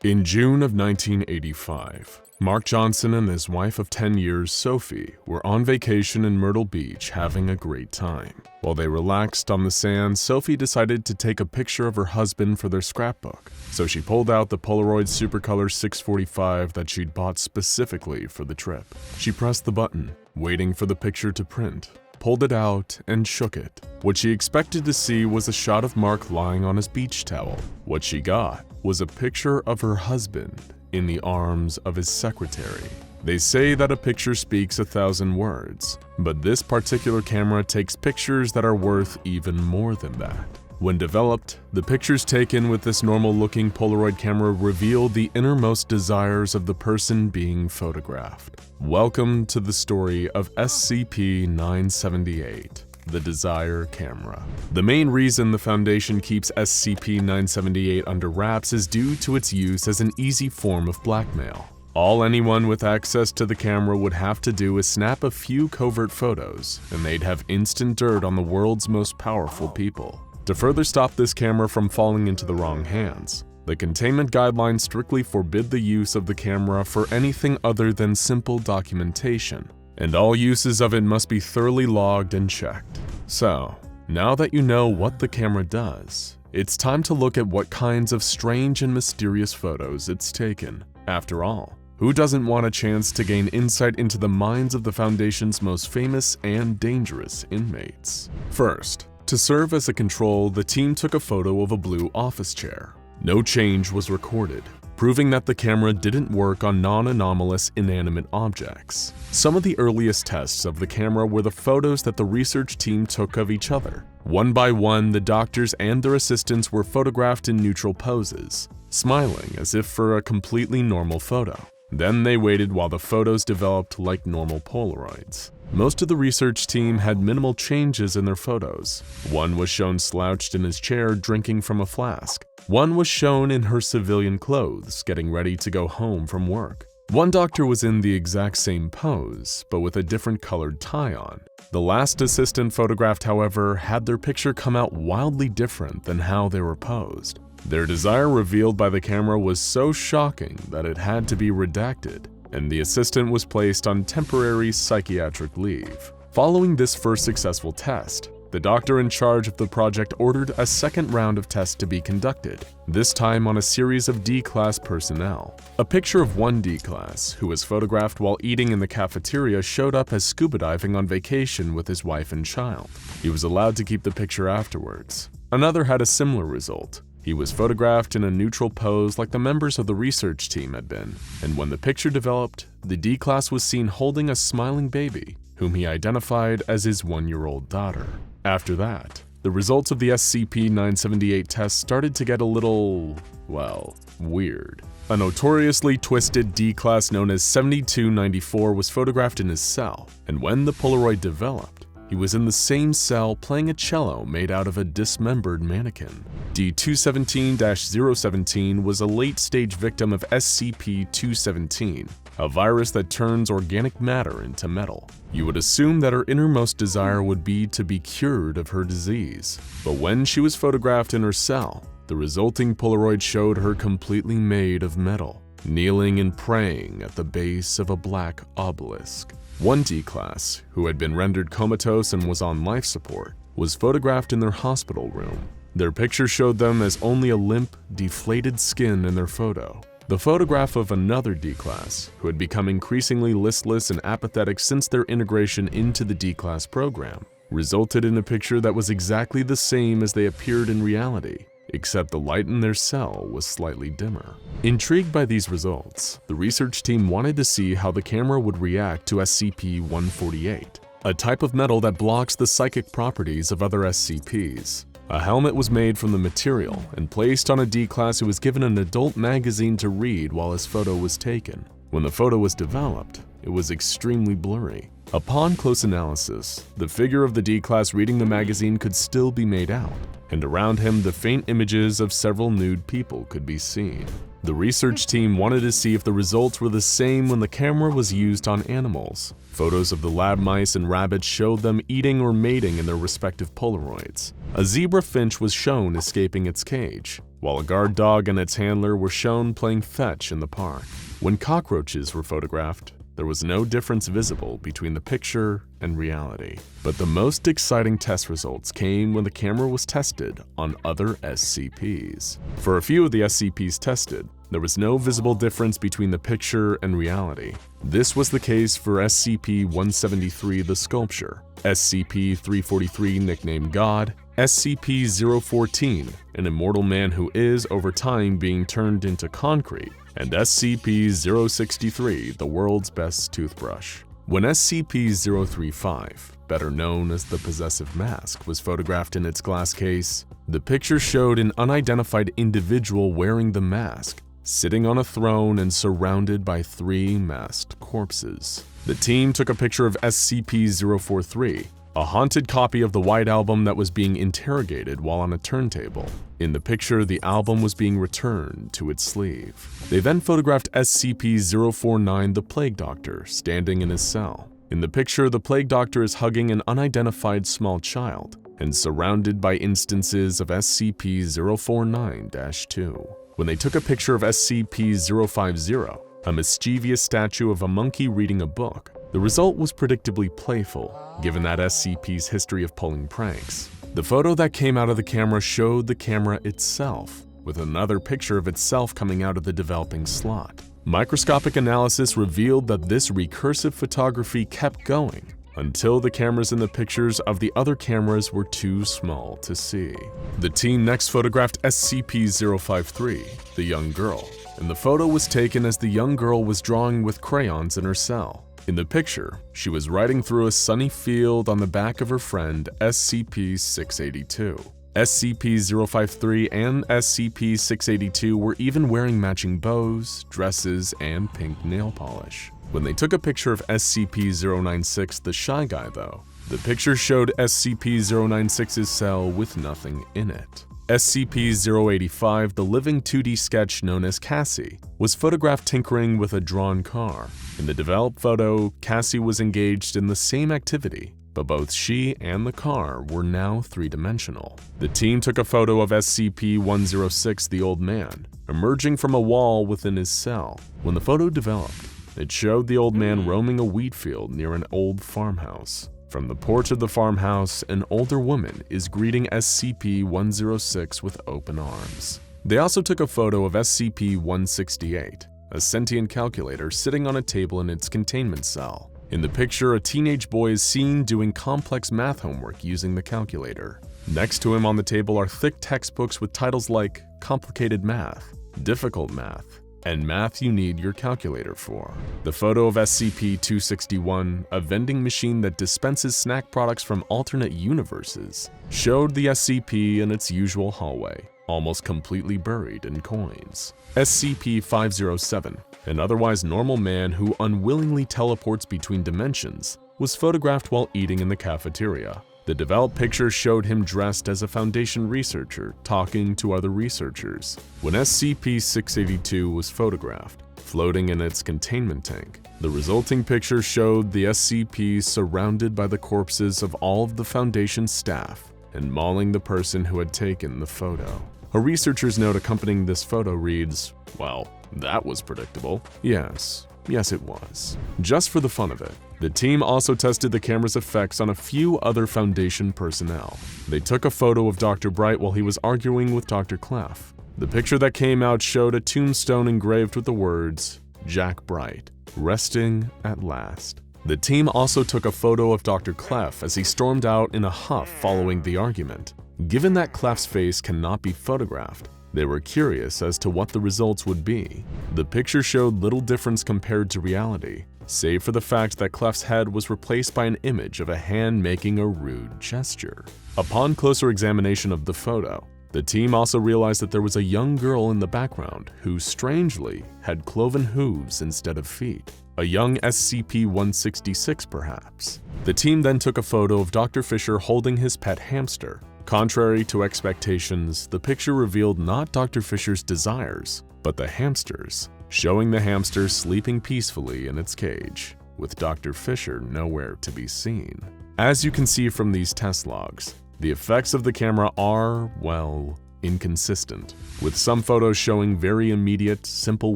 In June of 1985, Mark Johnson and his wife of 10 years, Sophie, were on vacation in Myrtle Beach having a great time. While they relaxed on the sand, Sophie decided to take a picture of her husband for their scrapbook. So she pulled out the Polaroid Supercolor 645 that she'd bought specifically for the trip. She pressed the button, waiting for the picture to print, pulled it out, and shook it. What she expected to see was a shot of Mark lying on his beach towel. What she got was a picture of her husband in the arms of his secretary. They say that a picture speaks 1,000 words, but this particular camera takes pictures that are worth even more than that. When developed, the pictures taken with this normal-looking Polaroid camera reveal the innermost desires of the person being photographed. Welcome to the story of SCP-978. The Desire Camera. The main reason the Foundation keeps SCP-978 under wraps is due to its use as an easy form of blackmail. All anyone with access to the camera would have to do is snap a few covert photos, and they'd have instant dirt on the world's most powerful people. To further stop this camera from falling into the wrong hands, the containment guidelines strictly forbid the use of the camera for anything other than simple documentation, and all uses of it must be thoroughly logged and checked. So, now that you know what the camera does, it's time to look at what kinds of strange and mysterious photos it's taken. After all, who doesn't want a chance to gain insight into the minds of the Foundation's most famous and dangerous inmates? First, to serve as a control, the team took a photo of a blue office chair. No change was recorded, proving that the camera didn't work on non-anomalous inanimate objects. Some of the earliest tests of the camera were the photos that the research team took of each other. One by one, the doctors and their assistants were photographed in neutral poses, smiling as if for a completely normal photo. Then they waited while the photos developed like normal Polaroids. Most of the research team had minimal changes in their photos. One was shown slouched in his chair drinking from a flask. One was shown in her civilian clothes, getting ready to go home from work. One doctor was in the exact same pose, but with a different colored tie on. The last assistant photographed, however, had their picture come out wildly different than how they were posed. Their desire revealed by the camera was so shocking that it had to be redacted, and the assistant was placed on temporary psychiatric leave. Following this first successful test, the doctor in charge of the project ordered a second round of tests to be conducted, this time on a series of D-Class personnel. A picture of one D-Class, who was photographed while eating in the cafeteria, showed up as scuba diving on vacation with his wife and child. He was allowed to keep the picture afterwards. Another had a similar result. He was photographed in a neutral pose like the members of the research team had been, and when the picture developed, the D-Class was seen holding a smiling baby, whom he identified as his 1-year-old daughter. After that, the results of the SCP-978 test started to get a little, well, weird. A notoriously twisted D-Class known as 7294 was photographed in his cell, and when the Polaroid developed, he was in the same cell playing a cello made out of a dismembered mannequin. D217-017 was a late-stage victim of SCP-217, a virus that turns organic matter into metal. You would assume that her innermost desire would be to be cured of her disease, but when she was photographed in her cell, the resulting Polaroid showed her completely made of metal, kneeling and praying at the base of a black obelisk. One D-Class, who had been rendered comatose and was on life support, was photographed in their hospital room. Their picture showed them as only a limp, deflated skin in their photo. The photograph of another D-Class, who had become increasingly listless and apathetic since their integration into the D-Class program, resulted in a picture that was exactly the same as they appeared in reality, except the light in their cell was slightly dimmer. Intrigued by these results, the research team wanted to see how the camera would react to SCP-148, a type of metal that blocks the psychic properties of other SCPs. A helmet was made from the material and placed on a D-Class who was given an adult magazine to read while his photo was taken. When the photo was developed, it was extremely blurry. Upon close analysis, the figure of the D-Class reading the magazine could still be made out, and around him the faint images of several nude people could be seen. The research team wanted to see if the results were the same when the camera was used on animals. Photos of the lab mice and rabbits showed them eating or mating in their respective Polaroids. A zebra finch was shown escaping its cage, while a guard dog and its handler were shown playing fetch in the park. When cockroaches were photographed, there was no difference visible between the picture and reality. But the most exciting test results came when the camera was tested on other SCPs. For a few of the SCPs tested, there was no visible difference between the picture and reality. This was the case for SCP-173 the Sculpture, SCP-343 nicknamed God, SCP-014, an immortal man who is, over time, being turned into concrete, and SCP-063, the world's best toothbrush. When SCP-035, better known as the Possessive Mask, was photographed in its glass case, the picture showed an unidentified individual wearing the mask, sitting on a throne and surrounded by 3 masked corpses. The team took a picture of SCP-043, a haunted copy of the White Album that was being interrogated while on a turntable. In the picture, the album was being returned to its sleeve. They then photographed SCP-049 the Plague Doctor standing in his cell. In the picture, the Plague Doctor is hugging an unidentified small child and surrounded by instances of SCP-049-2. When they took a picture of SCP-050, a mischievous statue of a monkey reading a book, the result was predictably playful, given that SCP's history of pulling pranks. The photo that came out of the camera showed the camera itself, with another picture of itself coming out of the developing slot. Microscopic analysis revealed that this recursive photography kept going until the cameras in the pictures of the other cameras were too small to see. The team next photographed SCP-053, the young girl, and the photo was taken as the young girl was drawing with crayons in her cell. In the picture, she was riding through a sunny field on the back of her friend SCP-682. SCP-053 and SCP-682 were even wearing matching bows, dresses, and pink nail polish. When they took a picture of SCP-096 the Shy Guy though, the picture showed SCP-096's cell with nothing in it. SCP-085, the living 2D sketch known as Cassie, was photographed tinkering with a drawn car. In the developed photo, Cassie was engaged in the same activity, but both she and the car were now 3-dimensional. The team took a photo of SCP-106, the Old Man, emerging from a wall within his cell. When the photo developed, it showed the old man roaming a wheat field near an old farmhouse. From the porch of the farmhouse, an older woman is greeting SCP-106 with open arms. They also took a photo of SCP-168, a sentient calculator sitting on a table in its containment cell. In the picture, a teenage boy is seen doing complex math homework using the calculator. Next to him on the table are thick textbooks with titles like Complicated Math, Difficult Math, and Math You Need Your Calculator For. The photo of SCP-261, a vending machine that dispenses snack products from alternate universes, showed the SCP in its usual hallway, almost completely buried in coins. SCP-507, an otherwise normal man who unwillingly teleports between dimensions, was photographed while eating in the cafeteria. The developed picture showed him dressed as a Foundation researcher talking to other researchers. When SCP-682 was photographed, floating in its containment tank, the resulting picture showed the SCP surrounded by the corpses of all of the Foundation staff and mauling the person who had taken the photo. A researcher's note accompanying this photo reads, "Well, that was predictable." Yes, it was. Just for the fun of it, the team also tested the camera's effects on a few other Foundation personnel. They took a photo of Dr. Bright while he was arguing with Dr. Clef. The picture that came out showed a tombstone engraved with the words, "Jack Bright, resting at last." The team also took a photo of Dr. Clef as he stormed out in a huff following the argument. Given that Clef's face cannot be photographed, they were curious as to what the results would be. The picture showed little difference compared to reality, save for the fact that Clef's head was replaced by an image of a hand making a rude gesture. Upon closer examination of the photo, the team also realized that there was a young girl in the background who, strangely, had cloven hooves instead of feet. A young SCP-166 perhaps. The team then took a photo of Dr. Fisher holding his pet hamster. Contrary to expectations, the picture revealed not Dr. Fisher's desires, but the hamster's, showing the hamster sleeping peacefully in its cage, with Dr. Fisher nowhere to be seen. As you can see from these test logs, the effects of the camera are, well, inconsistent, with some photos showing very immediate, simple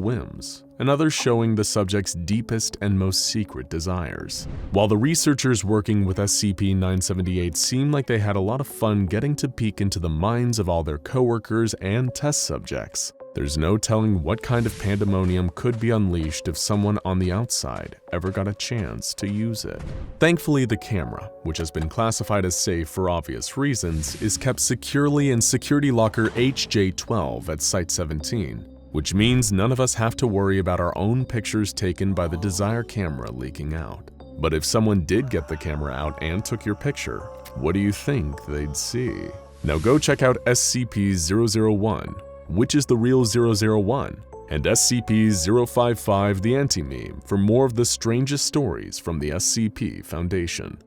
whims, and others showing the subject's deepest and most secret desires. While the researchers working with SCP-978 seem like they had a lot of fun getting to peek into the minds of all their coworkers and test subjects, there's no telling what kind of pandemonium could be unleashed if someone on the outside ever got a chance to use it. Thankfully, the camera, which has been classified as safe for obvious reasons, is kept securely in security locker HJ12 at Site-17, which means none of us have to worry about our own pictures taken by the Desire camera leaking out. But if someone did get the camera out and took your picture, what do you think they'd see? Now go check out SCP-001, which is the real 001, and SCP-055 the Anti-Meme for more of the strangest stories from the SCP Foundation.